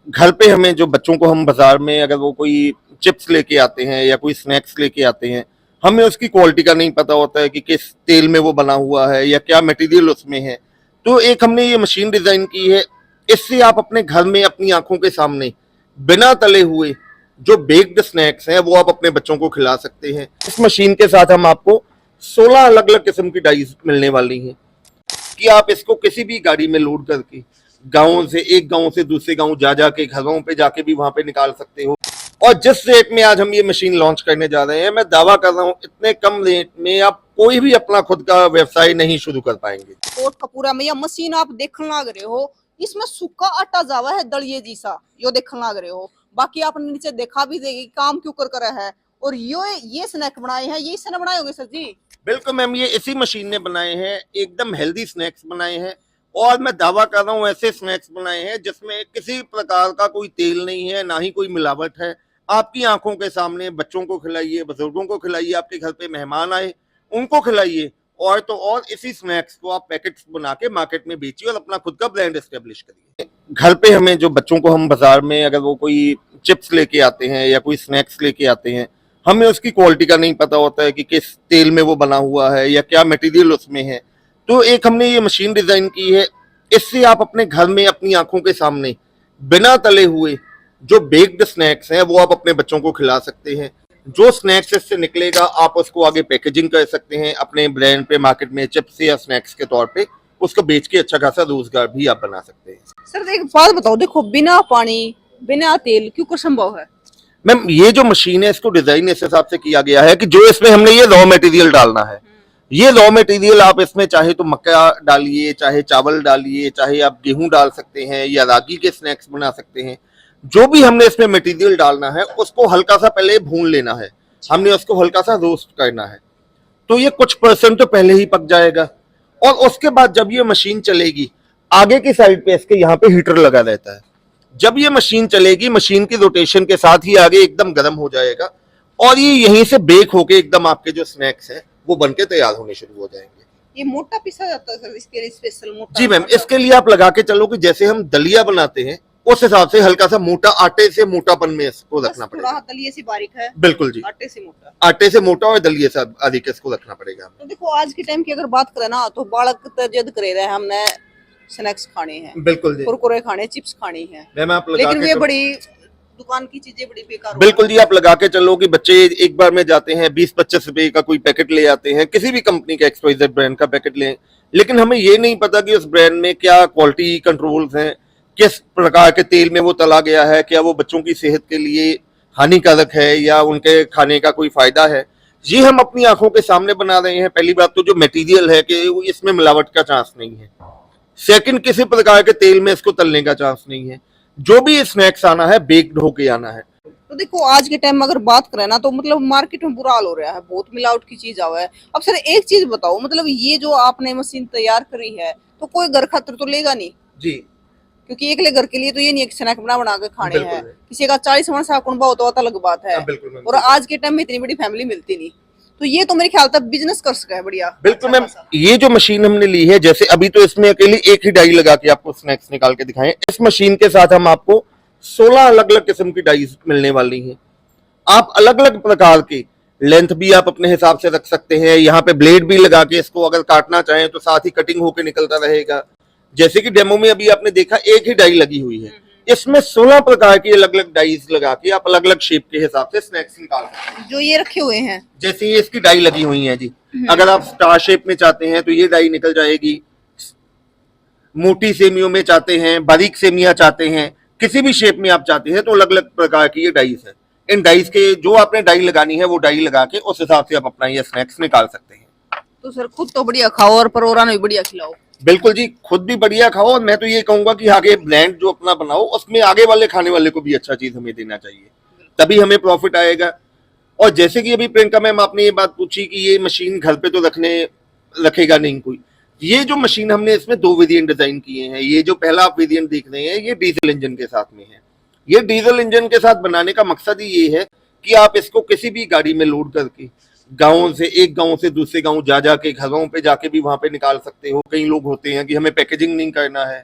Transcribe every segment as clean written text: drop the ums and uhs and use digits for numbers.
घर पे हमें जो बच्चों को हम बाजार में अगर वो कोई चिप्स लेके आते हैं या कोई स्नैक्स लेके आते हैं, हमें उसकी क्वालिटी का नहीं पता होता है कि किस तेल में वो बना हुआ है या क्या मटेरियल उसमें है। तो एक हमने ये मशीन डिजाइन की है, इससे आप अपने घर में अपनी आंखों के सामने बिना तले हुए जो बेक्ड स्नैक्स हैं वो आप अपने बच्चों को खिला सकते हैं। इस मशीन के साथ हम आपको 16 अलग अलग किस्म की डाइस मिलने वाली हैं कि आप इसको किसी भी गाड़ी में लोड करके एक गांव से दूसरे गांव जा जाके घरों पे जाके भी वहां पे निकाल सकते हो। और जिस रेट में आज हम ये मशीन लॉन्च करने जा रहे हैं, मैं दावा कर रहा हूँ इतने कम रेट में आप कोई भी अपना खुद का व्यवसाय नहीं शुरू कर पाएंगे। कोटकपूरा में यह मशीन आप देखने लग रहे हो, इसमें सूखा आटा जावा है दलिए जैसा, यो देखने लग रहे हो। बाकी आपने नीचे देखा भी देगी काम क्यों कर रहा है। और ये स्नैक बनाए हैं, ये इसने बनाए होंगे सर जी? बिल्कुल मैम, ये इसी मशीन ने बनाए हैं, एकदम हेल्दी स्नैक्स बनाए हैं। और मैं दावा कर रहा हूँ ऐसे स्नैक्स बनाए हैं जिसमें किसी प्रकार का कोई तेल नहीं है, ना ही कोई मिलावट है। आपकी आंखों के सामने बच्चों को खिलाइए, बुजुर्गों को खिलाइए, आपके घर पे मेहमान आए उनको खिलाइए। और तो और इसी स्नैक्स को आप पैकेट्स बना के मार्केट में बेचिए और अपना खुद का ब्रांड एस्टेब्लिश करिए। घर पे हमें जो बच्चों को हम बाजार में अगर वो कोई चिप्स लेके आते हैं या कोई स्नैक्स लेके आते हैं, हमें उसकी क्वालिटी का नहीं पता होता है कि किस तेल में वो बना हुआ है या क्या मटेरियल उसमें है। तो एक हमने ये मशीन डिजाइन की है, इससे आप अपने घर में अपनी आंखों के सामने बिना तले हुए जो बेक्ड स्नैक्स हैं वो आप अपने बच्चों को खिला सकते हैं। जो स्नैक्स इससे निकलेगा आप उसको आगे पैकेजिंग कर सकते हैं अपने ब्रांड पे, मार्केट में चिप्स या स्नैक्स के तौर पे उसको बेच के अच्छा खासा रोजगार भी आप बना सकते हैं। सर एक बात बताओ, देखो बिना पानी बिना तेल क्यों कर संभव है? मैम ये जो मशीन है इसको डिजाइन इस हिसाब से किया गया है कि जो इसमें हमने ये रॉ मटेरियल डालना है, ये रॉ मटेरियल आप इसमें चाहे तो मक्का डालिए, चाहे चावल डालिए, चाहे आप गेहूं डाल सकते हैं या रागी के स्नैक्स बना सकते हैं। जो भी हमने इसमें मटेरियल डालना है उसको हल्का सा पहले भून लेना है, हमने उसको हल्का सा रोस्ट करना है। तो ये कुछ परसेंट तो पहले ही पक जाएगा और उसके बाद जब ये मशीन चलेगी, आगे की साइड पे इसके यहाँ पे हीटर लगा रहता है। जब ये मशीन चलेगी, मशीन की रोटेशन के साथ ही आगे एकदम गर्म हो जाएगा और ये यहीं से बेक होके एकदम आपके जो स्नैक्स है वो बनके तैयार होने शुरू हो जाएंगे। ये मोटा पिसा जाता है सर इसके लिए स्पेशल मोटा? जी मैम, इसके लिए आप लगा के चलो कि जैसे हम दलिया बनाते हैं उस हिसाब से हल्का सा मोटा, आटे से मोटापन में इसको रखना पड़ेगा। दलिये से बारीक है? बिल्कुल जी, आटे से मोटा। आटे से मोटा और दलिये से अधिक इसको रखना पड़ेगा। तो देखो आज के टाइम की अगर बात करें ना, तो बालक तो जिद करे रहे हमने स्नैक्स खाने हैं, बिल्कुल जी, कुरकुरे खाने, चिप्स खाने हैं, मैम आप लगा लेकिन के वे बड़ी दुकान की चीजें बड़ी बेकार हो बिल्कुल जी, आप लगा के चलो कि बच्चे एक बार में जाते हैं 20-25 रुपए का कोई पैकेट ले आते हैं, किसी भी कंपनी का XYZ ब्रांड का पैकेट लें, लेकिन हमें ये नहीं पता कि उस ब्रांड में क्या क्वालिटी कंट्रोल्स हैं, किस प्रकार के तेल में वो तला गया है, क्या वो बच्चों की सेहत के लिए हानिकारक है या उनके खाने का कोई फायदा है। ये हम अपनी आंखों के सामने बना रहे हैं। पहली बात तो जो मटेरियल है कि इसमें मिलावट का चांस नहीं है। सेकंड, किसी प्रकार के तेल में इसको तलने का चांस नहीं है। जो भी स्नैक्स आना है बेक्ड होके आना है। तो देखो आज के टाइम में अगर बात करें ना, तो मतलब मार्केट में बुरा हाल हो रहा है, बहुत मिलावट की चीज आ है। अब सर एक चीज बताओ, मतलब ये जो आपने मशीन तैयार करी है तो कोई घर खातर तो लेगा नहीं जी, क्योंकि एकले घर के लिए तो ये नहीं स्नैक बना के खाने बिल्कुल हैं। है। किसी का 40 वर्ष का कुनबा होता तो अलग बात है। बिल्कुल मैम, और आज के टाइम में इतनी बड़ी फैमिली मिलती नहीं, तो ये तो मेरे ख्याल तक बिजनेस कर सका है बढ़िया। बिल्कुल मैम, ये जो मशीन हमने ली है, जैसे अभी तो इसमें अकेली एक ही डाई लगा के आपको स्नैक्स निकाल के दिखाएं, इस मशीन के साथ हम आपको 16 अलग अलग किस्म की डाइस मिलने वाली हैं। आप अलग अलग प्रकार की लेंथ भी आप अपने हिसाब से रख सकते हैं। यहाँ पे ब्लेड भी लगा के इसको अगर काटना चाहें तो साथ ही कटिंग होके निकलता रहेगा। जैसे कि डेमो में अभी आपने देखा एक ही डाई लगी हुई है, इसमें 16 प्रकार की अलग अलग डाइस लगा के आप अलग अलग शेप के हिसाब से स्नैक्स निकाल सकते हैं। जो ये रखे हुए हैं, जैसे ये इसकी डाई लगी हुई है जी, अगर आप स्टार शेप में चाहते हैं तो ये डाई निकल जाएगी। मोटी सेमियों में चाहते हैं, बारीक सेमियां चाहते हैं, किसी भी शेप में आप चाहते हैं तो अलग अलग प्रकार की ये डाइस है। इन डाइस के जो आपने डाई लगानी है वो डाई लगा के उस हिसाब से आप अपना ये स्नैक्स निकाल सकते हैं। तो सर खुद तो बढ़िया खाओ और परिवार भी बढ़िया खिलाओ। बिल्कुल जी, खुद भी बढ़िया खाओ और मैं तो ये कहूंगा कि आगे ब्रांड जो अपना बनाओ उसमें आगे वाले खाने वाले को भी अच्छा चीज हमें देना चाहिए, तभी हमें प्रॉफिट आएगा। और जैसे कि अभी प्रियंका मैम आपने ये बात पूछी कि ये मशीन घर पे तो रखेगा नहीं कोई, ये जो मशीन हमने इसमें 2 वेरिएंट डिजाइन किए हैं। ये जो पहला आप वेरिएंट देख रहे हैं ये डीजल इंजन के साथ में है। ये डीजल इंजन के साथ बनाने का मकसद ही ये है कि आप इसको किसी भी गाड़ी में लोड करके एक गांव से दूसरे गांव जा जाके घरों पे जाके भी वहां पे निकाल सकते हो। कई लोग होते हैं कि हमें पैकेजिंग नहीं करना है,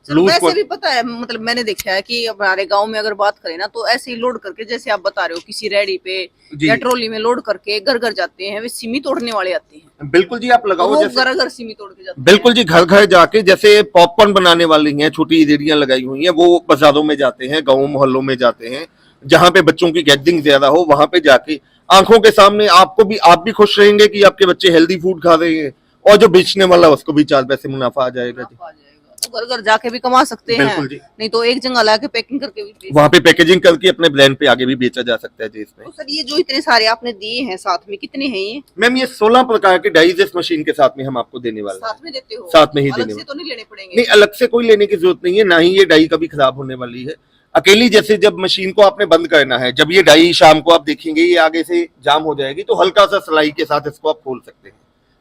सर, लूज वैसे भी पता है, मतलब मैंने देखा है कि हमारे गांव में अगर बात करें ना, तो ऐसे ही लोड करके, जैसे आप बता रहे हो, किसी रेडी पे जी। या ट्रॉली में लोड करके घर घर जाते हैं, वे सिमी तोड़ने वाले आते हैं, बिल्कुल जी, आप लगाओ वो जैसे, घर घर सिमी तोड़ के जाते बिल्कुल जी, घर घर जाके जैसे पॉपकॉर्न बनाने वाली हैं, छोटी रेहड़ियां लगाई हुई हैं, वो बाजारों में जाते हैं, गाँव मोहल्लों में जाते हैं, जहां पे बच्चों की गैदरिंग ज्यादा हो, वहां पे जाके आंखों के सामने आप भी खुश रहेंगे कि आपके बच्चे हेल्दी फूड खा रहे हैं, और जो बेचने वाला उसको भी 4 पैसे मुनाफा आ जाएगा जी। आ जाएगा, तो घर घर जाके भी कमा सकते हैं, बिल्कुल जी। नहीं तो एक जगह लाके पैकिंग करके भी बेच वहां पे पैकेजिंग करके अपने ब्रांड पे आगे भी बेचा जा सकता है जी इसमें। तो सर, ये जो इतने सारे आपने दिए हैं साथ में, कितने हैं ये? मैम ये 16 प्रकार के डाइज इस मशीन के साथ में हम आपको देने वाले हैं। साथ में देते हो? साथ में ही अलग देने से वाले। तो नहीं लेने पड़ेंगे? नहीं, अलग से कोई लेने की जरूरत नहीं है, ना ही ये डाई कभी खराब होने वाली है। अकेली जैसे जब मशीन को आपने बंद करना है, जब ये डाई शाम को आप देखेंगे ये आगे से जाम हो जाएगी, तो हल्का सा सिलाई के साथ इसको आप खोल सकते हैं,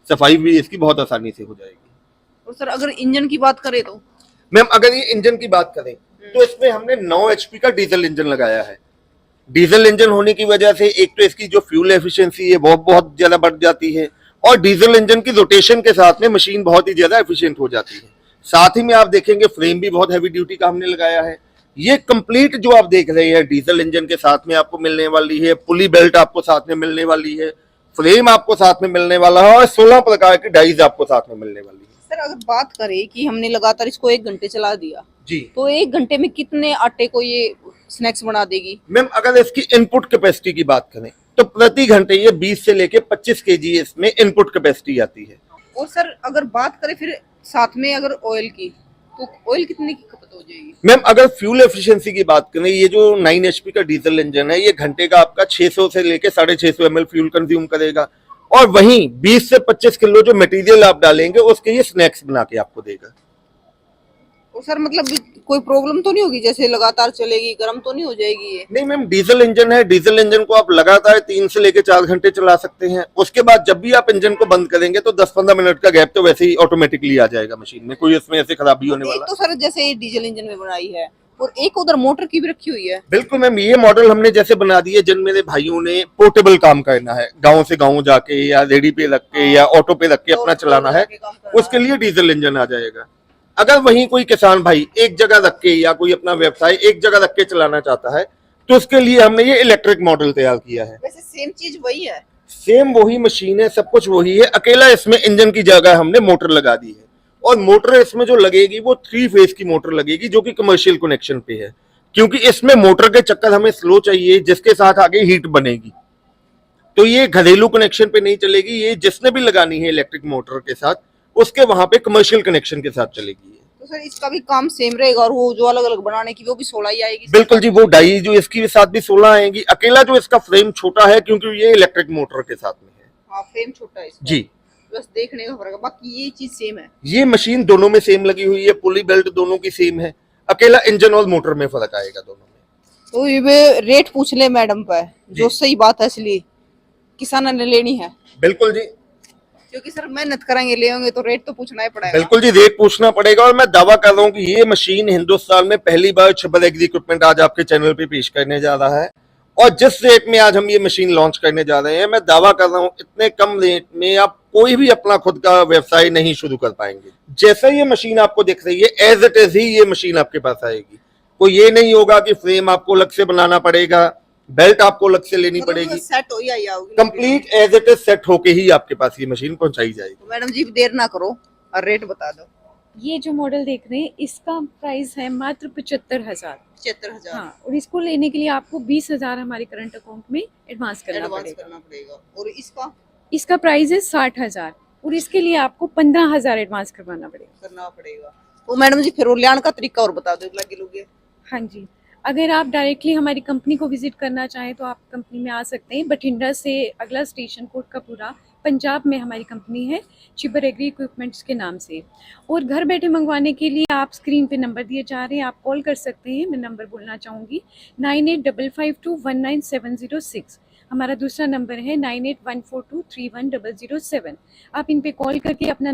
सफाई भी इसकी बहुत आसानी से हो जाएगी। और सर, अगर इंजन की बात करें तो? मैम अगर ये इंजन की बात करें तो इसमें हमने 9 एचपी का डीजल इंजन लगाया है। डीजल इंजन होने की वजह से एक तो इसकी जो फ्यूल एफिशिएंसी है वो बहुत ज्यादा बढ़ जाती है, और डीजल इंजन की रोटेशन के साथ में मशीन बहुत ही ज्यादा एफिशिएंट हो जाती है। साथ ही में आप देखेंगे फ्रेम भी बहुत हैवी ड्यूटी का हमने लगाया है। ये कंप्लीट जो आप देख रहे हैं डीजल इंजन के साथ में आपको मिलने वाली है, पुली बेल्ट आपको साथ में मिलने वाली है, फ्रेम आपको साथ में मिलने वाला है, और 16 प्रकार की डाइज आपको साथ में मिलने वाली है। सर, अगर बात करें कि हमने लगातार इसको 1 घंटे चला दिया, जी तो 1 घंटे में कितने आटे को ये स्नैक्स बना देगी? मैम अगर इसकी इनपुट कैपेसिटी की बात करें तो प्रति घंटे ये 20 से लेके 25 केजी इसमें इनपुट कैपेसिटी आती है। और सर, अगर बात करें फिर साथ में अगर ऑयल की, तो ऑयल कितने की खपत हो जाएगी? मैम अगर फ्यूल एफिशिएंसी की बात करें, ये जो 9 एचपी का डीजल इंजन है, ये घंटे का आपका 600 से लेके 650 ml फ्यूल कंज्यूम करेगा, और वहीं 20 से 25 किलो जो मटेरियल आप डालेंगे उसके ये स्नैक्स बना के आपको देगा। और सर, मतलब कोई प्रॉब्लम तो नहीं होगी, जैसे लगातार चलेगी, गर्म तो नहीं हो जाएगी ये? नहीं मैम, डीजल इंजन है, डीजल इंजन को आप लगातार 3 से लेके 4 घंटे चला सकते हैं। उसके बाद जब भी आप इंजन को बंद करेंगे तो 10-15 मिनट का गैप तो वैसे ही ऑटोमेटिकली आ जाएगा मशीन में, कोई इसमें ऐसे खराबी होने एक वाला। तो सर जैसे ये डीजल इंजन में बनाई है, और एक उधर मोटर की भी रखी हुई है। बिल्कुल मैम, ये मॉडल हमने जैसे बना दी है जिन मेरे भाइयों ने पोर्टेबल काम करना है, गांव से गांव जाके या रेडी पे रख के या ऑटो पे रख के अपना चलाना है, उसके लिए डीजल इंजन आ जाएगा। अगर वहीं कोई किसान भाई एक जगह रख के या कोई अपना व्यवसाय एक जगह रख के चलाना चाहता है, तो उसके लिए हमने ये इलेक्ट्रिक मॉडल तैयार किया है। वैसे सेम चीज वही है? सेम वही मशीन है, सब कुछ वही है, अकेला इसमें इंजन की जगह हमने मोटर लगा दी है, और मोटर इसमें जो लगेगी वो 3 फेज की मोटर लगेगी, जो कि कमर्शियल कनेक्शन पे है, क्योंकि इसमें मोटर के चक्कर हमें स्लो चाहिए, जिसके साथ आगे हीट बनेगी। तो ये घरेलू कनेक्शन पे नहीं चलेगी, ये जिसने भी लगानी है इलेक्ट्रिक मोटर के साथ उसके वहां पे कमर्शियल कनेक्शन के साथ चलेगी। तो सर, इसका भी काम सेम रहेगा, और वो जो अलग अलग बनाने की वो भी 16 ही आएगी? बिल्कुल जी, वो डाई जो इसके साथ भी 16 आएंगी। अकेला जो इसका फ्रेम छोटा है क्योंकि ये इलेक्ट्रिक मोटर के साथ में है। हाँ, फ्रेम छोटा है इसका। जी, बस देखने का फर्क है, बाकी ये चीज सेम है। ये मशीन दोनों में सेम लगी हुई है, पुली बेल्ट दोनों की सेम है, अकेला इंजन और मोटर में फर्क आएगा दोनों में। तो ये रेट पूछ ले मैडम पे, जो सही बात है, इसलिए किसान ने लेनी है। बिल्कुल जी, क्योंकि सर मेहनत करेंगे, ले होंगे तो रेट तो पूछना ही पड़ेगा। बिल्कुल जी, रेट पूछना पड़ेगा, और मैं दावा कर रहा हूँ कि ये मशीन हिंदुस्तान में पहली बार छबर एग्री इक्विपमेंट आज आपके चैनल पे पेश करने जा रहा है, और जिस रेट में आज हम ये मशीन लॉन्च करने जा रहे हैं, मैं दावा कर रहा हूँ इतने कम रेट में आप कोई भी अपना खुद का व्यवसाय नहीं शुरू कर पाएंगे। जैसा ये मशीन आपको दिख रही है एज इट इज ही ये मशीन आपके पास आएगी। कोई ये नहीं होगा कि फ्रेम आपको अलग से बनाना पड़ेगा, बेल्ट आपको अलग से लेनी पड़ेगी, सेट हो ही आओगी, complete as it is set होके ही आपके पास ये मशीन पहुंचाई जाएगी। तो मैडम जी देर ना करो और रेट बता दो। ये जो मॉडल देख रहे हैं इसका प्राइस है मात्र 75,000। 75,000 हाँ, और इसको लेने के लिए आपको 20,000 हमारे करंट अकाउंट में एडवांस करना पड़ेगा। और इसका प्राइस है 60,000, और इसके लिए आपको 15,000 एडवांस करना पड़ेगा। तो मैडम जी फिर लियान का तरीका और बता दो, लगे लोगे। हाँ जी, अगर आप डायरेक्टली हमारी कंपनी को विजिट करना चाहें तो आप कंपनी में आ सकते हैं। बठिंडा से अगला स्टेशन कोटकपूरा, पंजाब में हमारी कंपनी है छिबर एग्री इक्विपमेंट्स के नाम से। और घर बैठे मंगवाने के लिए आप स्क्रीन पे नंबर दिए जा रहे हैं, आप कॉल कर सकते हैं। मैं नंबर बोलना चाहूँगी 9855219706। हमारा दूसरा नंबर है 9814231007। आप इन पे कॉल करके अपना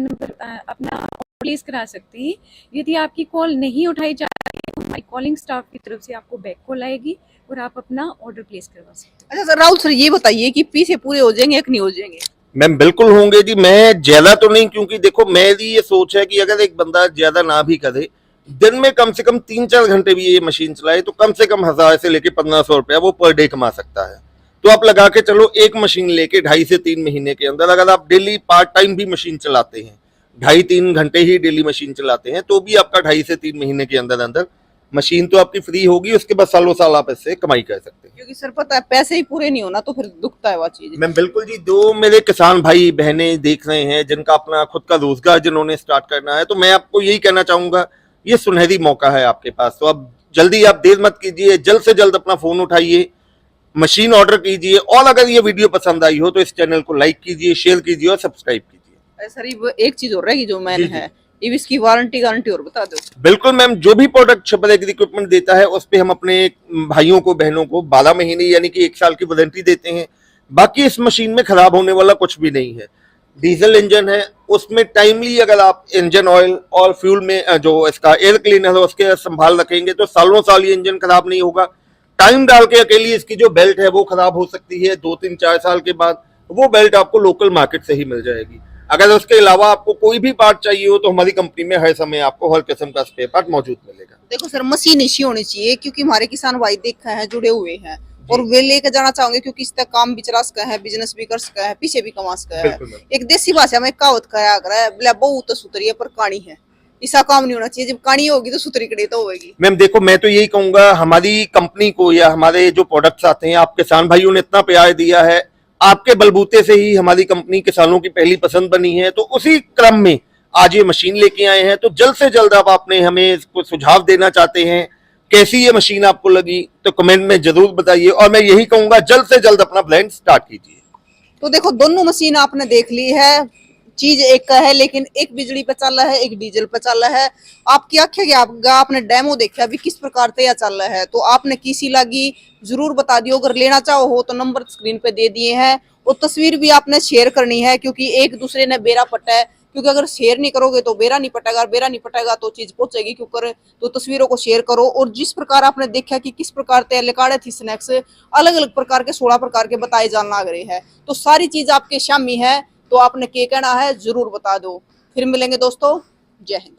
प्लेस करा सकते हैं। यदि आपकी कॉल नहीं उठाई जा रही है तो हमारी कॉलिंग स्टाफ की तरफ से आपको बैक कॉल आएगी और आप अपना ऑर्डर प्लेस करवा सकते हैं। अच्छा सर, राहुल सर ये बताइए कि पीसे पूरे हो जाएंगे या नहीं हो जाएंगे? मैम बिल्कुल होंगे जी, मैं ज्यादा तो नहीं, क्योंकि देखो मेरी ये सोच है कि अगर एक बंदा ज्यादा ना भी करे दिन में कम से कम 3-4 घंटे भी ये मशीन चलाए तो कम से कम 1000 से लेके 1500 रुपया वो पर डे कमा सकता है। तो आप लगा के चलो एक मशीन लेके 2.5 से 3 महीने के अंदर अगर आप डेली पार्ट टाइम भी मशीन चलाते हैं, 2.5-3 घंटे ही डेली मशीन चलाते हैं, तो भी आपका 2.5 से 3 महीने के अंदर अंदर मशीन तो आपकी फ्री होगी, उसके बाद सालों साल आप इससे कमाई कर सकते हैं। क्योंकि सर पता है पैसे ही पूरे नहीं होना तो फिर दुखता है वो चीज। मैम बिल्कुल जी, जो मेरे किसान भाई बहनें देख रहे हैं जिनका अपना खुद का रोजगार जिन्होंने स्टार्ट करना है, तो मैं आपको यही कहना चाहूंगा ये सुनहरी मौका है आपके पास। तो अब जल्दी आप देर मत कीजिए, जल्द से जल्द अपना फोन उठाइए, मशीन ऑर्डर कीजिए, और अगर ये वीडियो पसंद आई हो तो इस चैनल को लाइक कीजिए, शेयर कीजिए और सब्सक्राइब कीजिए। सर ये एक चीज और रहेगी जो मैंने जी, जी। है, ये इसकी वारंटी गारंटी और बता दो। बिल्कुल मैम, जो भी प्रोडक्ट छिपर एग्री इक्विपमेंट देता है उस पे हम अपने भाइयों को बहनों को 12 महीने यानी कि 1 साल की वारंटी देते हैं। बाकी इस मशीन में खराब होने वाला कुछ भी नहीं है। डीजल इंजन है, उसमें टाइमली अगर आप इंजन ऑयल और फ्यूल में जो इसका एयर क्लीनर है उसके संभाल रखेंगे तो सालों साल ये इंजन खराब नहीं होगा। टाइम डाल के अकेली इसकी जो बेल्ट है वो खराब हो सकती है 2-3-4 साल के बाद, वो बेल्ट आपको लोकल मार्केट से ही मिल जाएगी। अगर उसके अलावा आपको कोई भी पार्ट चाहिए हो तो हमारी कंपनी में हर समय आपको हर किस्म का स्पेयर पार्ट मौजूद मिलेगा। देखो सर मशीन ऐसी होनी चाहिए क्योंकि हमारे किसान भाई देखा है जुड़े हुए हैं और वे लेके जाना चाहोगे क्योंकि इस तक काम भी चला सका है, बिजनेस भी कर सका है, पीछे भी कमा सका है। बिल्कुल, बिल्कुल। एक देसी भाषा में कहावत कहा गया है, बोला बहुत सुतरी है पर कहानी है। ऐसा काम नहीं होना चाहिए, जब कहानी होगी तो सुतरी कड़ी तो होगी। मैम देखो, मैं तो यही कहूंगा हमारी कंपनी को या हमारे जो प्रोडक्ट्स आते हैं, आप किसान भाइयों ने इतना प्यार दिया है, आपके बलबूते से ही हमारी कंपनी किसानों की पहली पसंद बनी है। तो उसी क्रम में आज ये मशीन लेके आए हैं। तो जल्द से जल्द आप आपने हमें इसको सुझाव देना चाहते हैं, कैसी ये मशीन आपको लगी तो कमेंट में जरूर बताइए। और मैं यही कहूंगा जल्द से जल्द अपना ब्रांड स्टार्ट कीजिए। तो देखो दोनों मशीन आपने देख ली है, चीज एक का है लेकिन एक बिजली पे चल रहा है, एक डीजल पे चल रहा है। आपकी आंखें क्या आपने डेमो देखा अभी किस प्रकार से यह चल रहा है, तो आपने किसी लगी जरूर बता दियो। अगर लेना चाहो हो तो नंबर स्क्रीन पे दे दिए हैं, और तस्वीर भी आपने शेयर करनी है क्योंकि एक दूसरे ने बेरा पटा है। क्योंकि अगर शेयर नहीं करोगे तो बेरा नहीं पटेगा, बेरा नहीं पटेगा तो चीज पहुंचेगी क्यों कर। तो तस्वीरों को शेयर करो। और जिस प्रकार आपने देखा कि किस प्रकार से लिकाड़े थी स्नैक्स, अलग अलग प्रकार के 16 प्रकार के बताए जाने लग रहे हैं, तो सारी चीज आपके सामने है। तो आपने क्या कहना है जरूर बता दो। फिर मिलेंगे दोस्तों, जय हिंद।